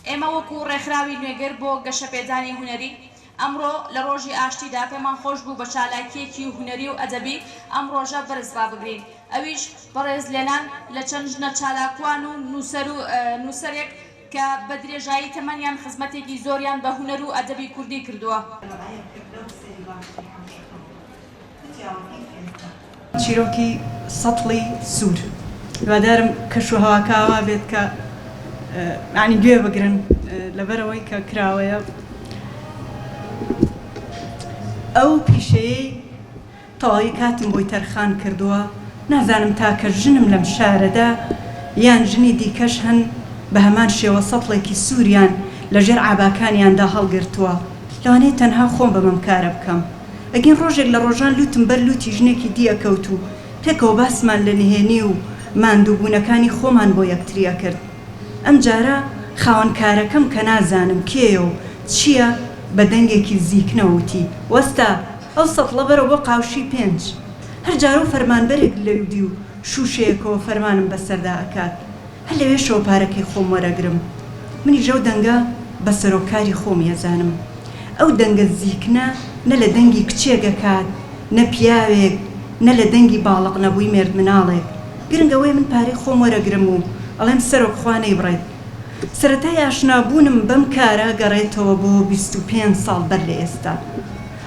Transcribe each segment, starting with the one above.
ئێمە وەکو ڕێکخراوی نوێگەر بۆ گەشەپێدانی هونەری ئەمڕۆ لە ڕۆژی ئاشتیدا پێمان خۆش بوو بە چالاکیەکی هونەری و ئەدەبی ئەم ڕۆژە بەرز بابگرین ئەویش بەڕێز لێنان لە چەند ژنە چالاکوان و نووسەرێک کە بە درێژایی تەمەنیان خزمەتێکی زۆریان بە هونەر و ئەدەبی کوردی کردووە. چیرۆکی سەتڵی سوور هیوادارم کەش و هەواکاوا بێت کە عنی گوێ بگرن لەبەرەوەی کە کراوەیە. ئەو پیشەیەی تەواوی کاتم بۆی تەرخان کردووە، نازانم تاکە ژنم لەم شارەدا یان ژنی دیکەش هەن بە هەمان شێوە سەتڵێکی سووریان لەژێر عاباکانیاندا هەڵگرتووە. لەوانەیە تەنها خۆم بەمەم کارە بکەم. ئەگەن ڕۆژێک لە ڕۆژان لوتم بەر لوتی ژنێکی دیەکەوت و پێکەوە باسمان لە نهێنی و ماندووبوونەکانی خۆمان بۆ یەکتریە کرد. ئەم جارە خاوەنکارەکەم کە نازانم کێیە و چییە بە دەنگێکی زیکنەوتی وەستا ئەو سەتڵە بەرەوە بۆ قاوشی 5. هەر جارە و فەرمانبەرێک لەودی و شوشەیەکەوە فەرمانم بەسەردا ئەکات. هەر لەوێ شەوپارەکەی خۆم وەرەگرم. منی ژەو دەنگە بە سەرۆکاری خۆم یەزانم. ئەو دەنگە زیکنە نە لە دەنگی کچێگەکات نە پیاوێک نە لە دەنگی باڵق نەبووی مێرد مناڵێک. گرنگەوەی من پارەی خۆم وەرەگرم و ئەڵێم سەرۆک خوانەی بڕێت. سەرەتای ئاشنابوونم بەم کارە گەڕێتەوە بۆ 25 ساڵ بەر لە ئێستا.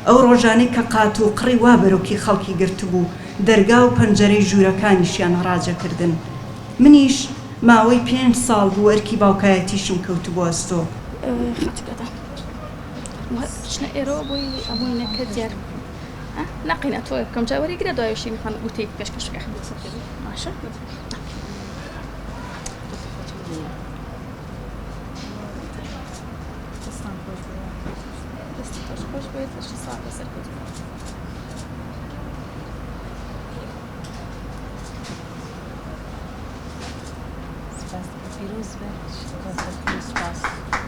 ئەو ڕۆژانەی کە قات و قڕی وا بەرەوکی خەڵکی گرتبوو دەرگا و پەنجەرەی ژوورەکانیشیان ڕاجەکردن. منیش ماوەی 5 ساڵ بوو ئەرکی باوکایەتیشم کەوتبووە ئەستۆ. بچنە ئێرەوە بۆی ئەمووینەکە دیار ناقینە تۆ بکەم جاوەریگرە دوایشی میخوان وتەی پێشکەشەکە ماشە خۆش بێت ساڵ لەسەر سپاس پیرۆز بێت.